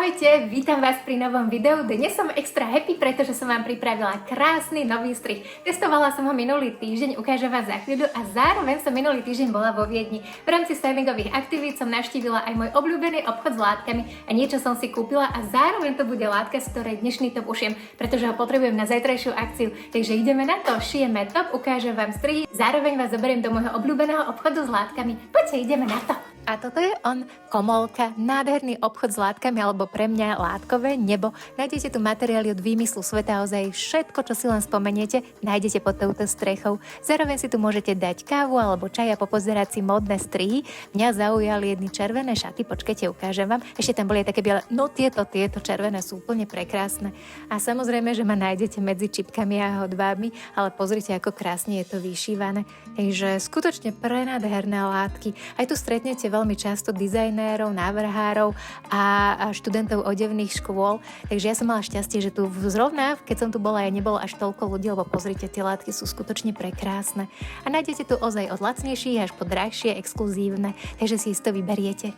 Ahojte, vítam vás pri novom videu. Dnes som extra happy, pretože som vám pripravila krásny nový strih. Testovala som ho minulý týždeň, ukážem vás za chvíľu a zároveň som minulý týždeň bola vo Viedni. V rámci stylingových aktivít som navštívila aj môj obľúbený obchod s látkami a niečo som si kúpila a zároveň to bude látka, z ktorej dnešný top ušiem, pretože ho potrebujem na zajtrajšiu akciu. Takže ideme na to, šijeme top, ukážem vám strihy, zároveň vás zoberiem do môjho obľúbeného obchodu s látkami. Poďte, ideme na to. A toto je on, Komolka, nádherný obchod s látkami, alebo pre mňa látkové nebo. Nájdete tu materiály od výmyslu sveta, ozaj všetko, čo si len spomeniete, nájdete pod touto strechou. Zároveň si tu môžete dať kávu alebo čaj a popozerať si módne strihy. Mňa zaujali jedny červené šaty, počkajte, ukážem vám. Ešte tam boli aj také biele, no tieto červené sú úplne prekrásne. A samozrejme, že ma nájdete medzi čipkami a hodvábmi, ale pozrite, ako krásne je to vyšívané. Takže skutočne prenádherné látky. Aj tu stretnete veľmi často dizajnérov, návrhárov a študentov odevných škôl. Takže ja som mala šťastie, že tu zrovna, keď som tu bola, ja nebolo až toľko ľudí, lebo pozrite, tie látky sú skutočne prekrásne. A nájdete tu ozaj od lacnejších až po drahšie, exkluzívne, takže si isto vyberiete.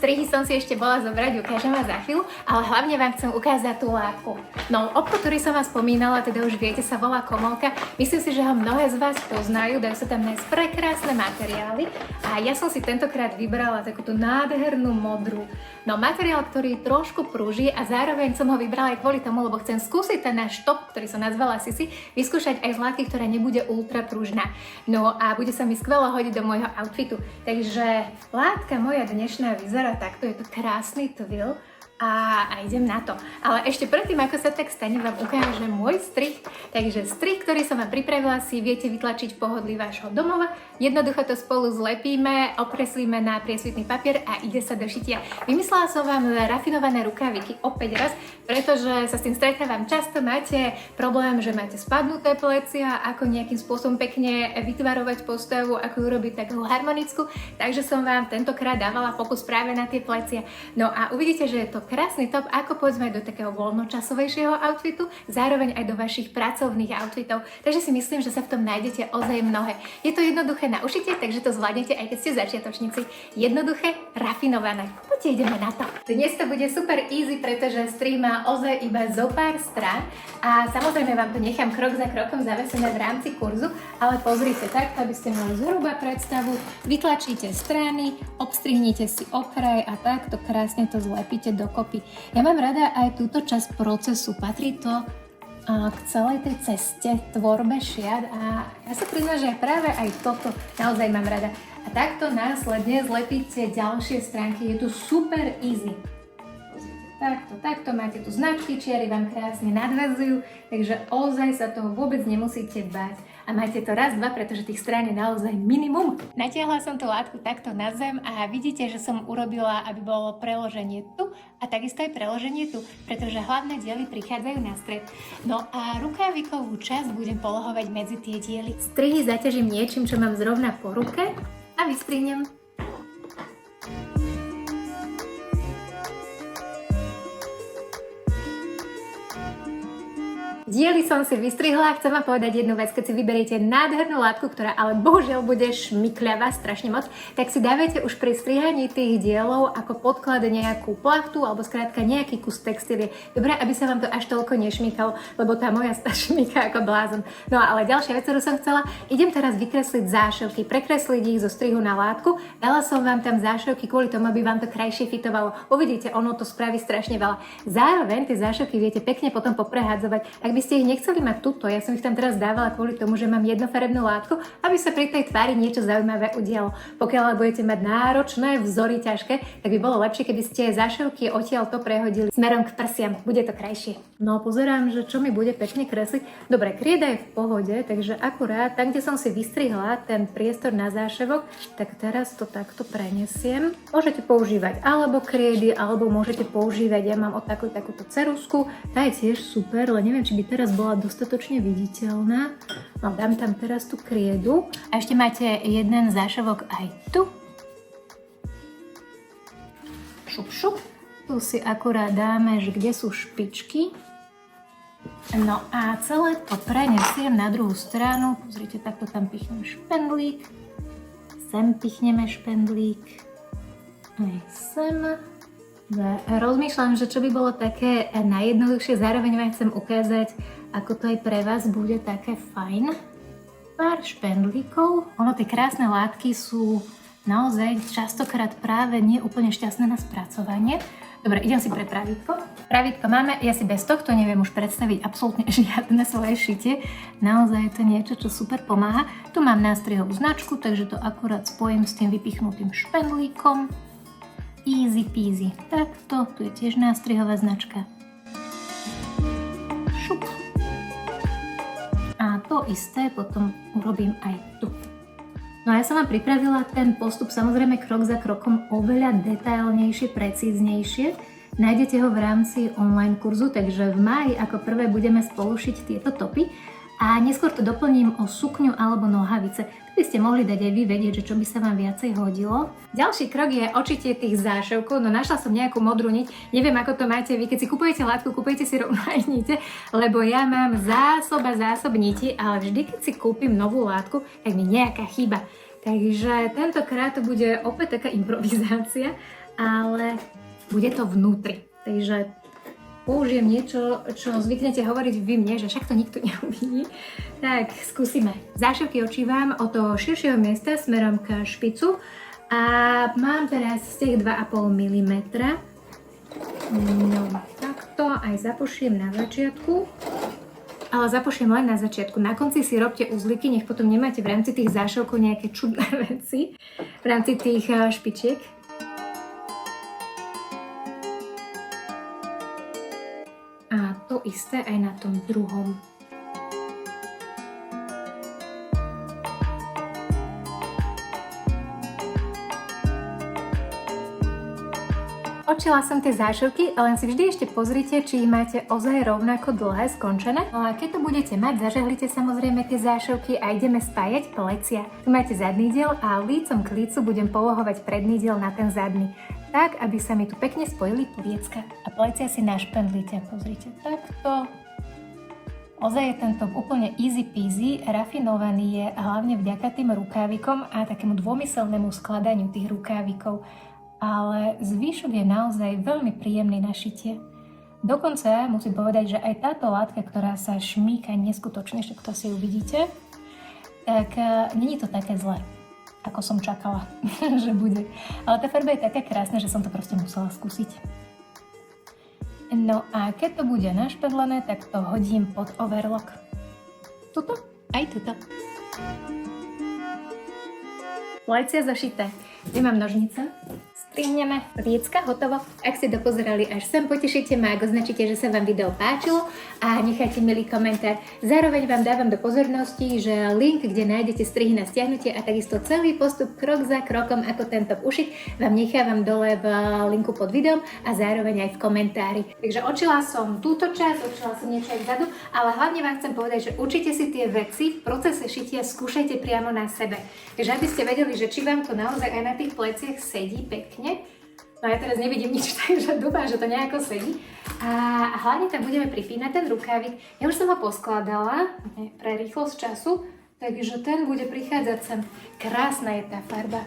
Strihy som si ešte bola zobrať, ukážem vás za chvíľu, ale hlavne vám chcem ukázať tú látku. No, obchod, ktorý som vás spomínala, teda už viete, sa volá Komolka. Myslím si, že ho mnohé z vás poznajú, dajú sa tam nájsť prekrásne materiály a ja som si tentokrát vybrala takúto nádhernú modrú. No, materiál, ktorý trošku prúži a zároveň som ho vybrala aj kvôli tomu, lebo chcem skúsiť ten náš top, ktorý som nazvala Sisi, vyskúšať aj z látky, ktorá nebude ultra prúžna. No a bude sa mi skvelo hodiť do môjho outfitu. Takže látka moja dnešná vyzerá takto, je to krásny twill a idem na to. Ale ešte predtým, ako sa tak stane, vám ukážem môj strih. Takže strih, ktorý som vám pripravila, si viete vytlačiť v pohodlí vášho domova. Jednoducho to spolu zlepíme, okreslíme na priesvitný papier a ide sa do šitia. Vymyslela som vám rafinované rukaviky opäť raz, pretože sa s tým stretávam často. Máte problém, že máte spadnuté plecia, ako nejakým spôsobom pekne vytvarovať postavu, ako ju robiť takú harmonickú. Takže som vám tentokrát dávala fokus práve na tie plecia. No a uvidíte, že je to krásny top, ako povedzme do takého voľnočasovejšieho outfitu, zároveň aj do vašich pracovných outfitov. Takže si myslím, že sa v tom nájdete ozaj mnohé. Je to jednoduché na ušitie, takže to zvládnete, aj keď ste začiatočníci. Jednoduché, rafinované. Poďte, ideme na to. Dnes to bude super easy, pretože strih má ozaj iba zo pár strán a samozrejme vám to nechám krok za krokom zavesené v rámci kurzu, ale pozrite takto, aby ste mali zhruba predstavu. Vytlačíte strany, obstrihnite si okraj a takto krásne to zlepíte dokopy. Ja mám rada aj túto časť procesu, patrí to k celej tej ceste, tvorbe šiat a ja sa priznám, že práve aj toto naozaj mám rada. A takto následne zlepíte ďalšie stránky, je to super easy. Takto máte tu značky, čiary vám krásne nadväzujú, takže ozaj sa toho vôbec nemusíte báť. A máte to raz, dva, pretože tých strán je naozaj minimum. Natiahla som tú látku takto na zem a vidíte, že som urobila, aby bolo preloženie tu a takisto aj preloženie tu, pretože hlavné diely prichádzajú na stred. No a rukavikovú časť budem polohovať medzi tie diely. Strihy zaťažím niečím, čo mám zrovna po ruke a vystrihnem. Diely som si vystrihla a chcem vám povedať jednu vec, keď si vyberiete nádhernú látku, ktorá ale bohužiaľ bude šmykľavá strašne moc, tak si dávajte už pri strihaní tých dielov ako podklad nejakú plachtu alebo skrátka nejaký kus textílie. Dobre, aby sa vám to až toľko nešmykalo, lebo tá moja šmyká ako blázon. No ale ďalšia vec, ktorú som chcela, idem teraz vykresliť záševky, prekresliť ich zo strihu na látku. Dala som vám tam záševky kvôli tomu, aby vám to krajšie fitovalo. Uvidíte, ono to spraví strašne veľa. Zároveň tie záševky viete pekne potom poprehádzovať. Ak by ste ich nechceli mať tuto, ja som ich tam teraz dávala kvôli tomu, že mám jednofarebnú látku, aby sa pri tej tvári niečo zaujímavé udialo. Pokiaľ ale budete mať náročné vzory ťažké, tak by bolo lepšie, keby ste záševky odtiaľ to prehodili smerom k prsiam. Bude to krajšie. No pozerám, že čo mi bude pekne kresliť. Dobre, krieda je v pohode, takže akurát tam, kde som si vystrihla ten priestor na záševok, tak teraz to takto prenesiem. Môžete používať alebo kriedy, alebo môžete používať, ja mám od takúto ceruzku, tá je tiež super, ale neviem, či by teraz bola dostatočne viditeľná. No, dám tam teraz tú kriedu. A ešte máte jeden záševok aj tu. Šup, šup. Tu si akurát dáme, že kde sú špičky. No a celé to prenesiem na druhú stranu. Pozrite, takto tam pichnem špendlík. Sem pichneme špendlík. Aj sem. Rozmýšľam, že čo by bolo také najjednoduchšie, zároveň vám chcem ukázať, ako to aj pre vás bude také fajn. Pár špendlíkov. Ono, tie krásne látky sú naozaj častokrát práve nie úplne šťastné na spracovanie. Dobre, idem si pre pravítko. Pravítko máme, ja si bez tohto neviem už predstaviť absolútne žiadne svoje šitie. Naozaj je to niečo, čo super pomáha. Tu mám nástrihovú značku, takže to akurát spojím s tým vypichnutým špendlíkom. Easy peasy. Takto, tu je tiež nástrihová značka. Šup. A to isté potom urobím aj tu. No a ja som vám pripravila ten postup samozrejme krok za krokom oveľa detailnejšie, precíznejšie. Nájdete ho v rámci online kurzu, takže v máji ako prvé budeme spolu šiť tieto topy a neskôr to doplním o sukňu alebo nohavice. Tu by ste mohli dať aj vy vedieť, že čo by sa vám viacej hodilo. Ďalší krok je očitie tých záševkov, no našla som nejakú modrú niť, neviem ako to máte vy, keď si kupujete látku, kupujete si rovno aj nite, lebo ja mám zásob niti, ale vždy keď si kúpim novú látku, tak mi nejaká chyba. Takže tentokrát to bude opäť taká improvizácia, ale bude to vnútri. Takže použijem niečo, čo zvyknete hovoriť vy mne, že však to nikto neuvidí. Tak skúsime. Záševky očívam od toho širšieho miesta smerom k špicu a mám teraz z tých 2,5 mm. No, takto aj zapošiem na začiatku. Ale zapošiem len na začiatku. Na konci si robte uzlíky, nech potom nemáte v rámci tých záševkov nejaké čudné veci. V rámci tých špičiek. A to isté aj na tom druhom. Očila som tie záševky, len si vždy ešte pozrite, či ich máte ozaj rovnako dlhé, skončené. No a keď to budete mať, zažehlite samozrejme tie záševky a ideme spájať plecia. Tu máte zadný diel a lícom k lícu budem polohovať predný diel na ten zadný. Tak, aby sa mi tu pekne spojili pliecka. A plecia si našpendlite, pozrite, takto. Ozaj je tento úplne easy peasy, rafinovaný je hlavne vďaka tým rukávikom a takému dômyselnému skladaniu tých rukávikov. Ale zvyšok je naozaj veľmi príjemný na šitie. Dokonca musím povedať, že aj táto látka, ktorá sa šmíka neskutočne, však to si uvidíte, tak nie je to také zlé, ako som čakala, že bude. Ale tá farba je taká krásna, že som to proste musela skúsiť. No a keď to bude našpedlené, tak to hodím pod overlock. Tuto? Aj tuto. Plecia zašité. Nemám nožnice. Strihneme, riecka, hotovo. Ak ste dopozerali až sem, potešíte ma, ak označíte, že sa vám video páčilo a necháte milý komentár. Zároveň vám dávam do pozornosti, že link, kde nájdete strihy na stiahnutie a takisto celý postup krok za krokom, ako ten top ušiť, vám nechávam dole v linku pod videom a zároveň aj v komentári. Takže očila som túto časť, očila som niečo aj vzadu, ale hlavne vám chcem povedať, že určite si tie veci v procese šitia skúšajte priamo na sebe. Takže aby ste vedeli, že či vám to naozaj aj na tých pleciach sedí pekne. No ja teraz nevidím nič, takže dúfam, že to nejako sedí. A hlavne tam budeme pripínať ten rukávik. Ja už som ho poskladala pre rýchlosť času, takže ten bude prichádzať sem. Krásna je tá farba.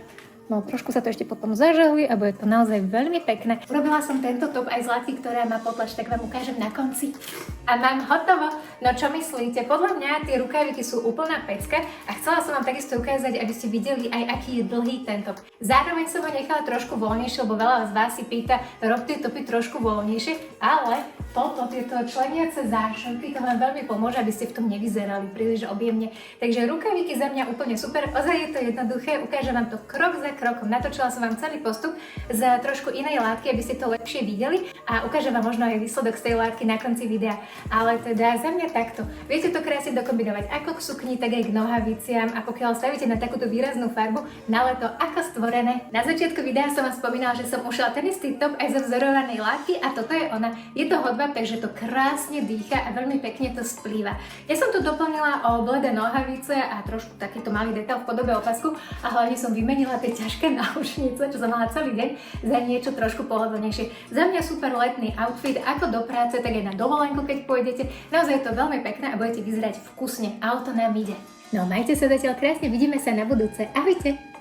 No trošku sa to ešte potom zažehli a bude to naozaj veľmi pekné. Urobila som tento top aj z látky, ktorá má potlač, tak vám ukážem na konci. A mám hotovo. No čo myslíte? Podľa mňa tie rukáviky sú úplná pecka a chcela som vám takisto ukázať, aby ste videli aj aký je dlhý ten top. Zároveň som ho nechala trošku voľnejšie, lebo veľa z vás si pýta, rob tie topy trošku voľnejšie, ale tieto členiace záševky, to vám veľmi pomôže, aby ste v tom nevyzerali príliš objemne. Takže rukaviky za mňa úplne super, ozaj je to jednoduché, ukážem vám to krok za krokom. Natočila som vám celý postup z trošku inej látky, aby ste to lepšie videli a ukážem vám možno aj výsledok z tej látky na konci videa. Ale teda za mňa takto. Viete to krásne dokombinovať ako k sukni, tak aj k nohaviciam a pokiaľ stavíte na takúto výraznú farbu, na leto ako stvorené. Na začiatku videa som vám spomínala, že som ušila ten istý top aj zo vzorovanej látky a toto je ona. Je to hodba, takže to krásne dýcha a veľmi pekne to splýva. Ja som tu doplnila o bledé nohavice a trošku takýto malý detail v podobe opasku a hlavne som vymenila tie ťažké náušnice, čo som mala celý deň, za niečo trošku pohodlnejšie. Za mňa super letný outfit ako do práce, tak aj na dovolenku, keď pôjdete. Naozaj je to veľmi pekné a budete vyzerať vkusne. A o to nám ide. No majte sa zatiaľ krásne, vidíme sa na budúce. Ahojte!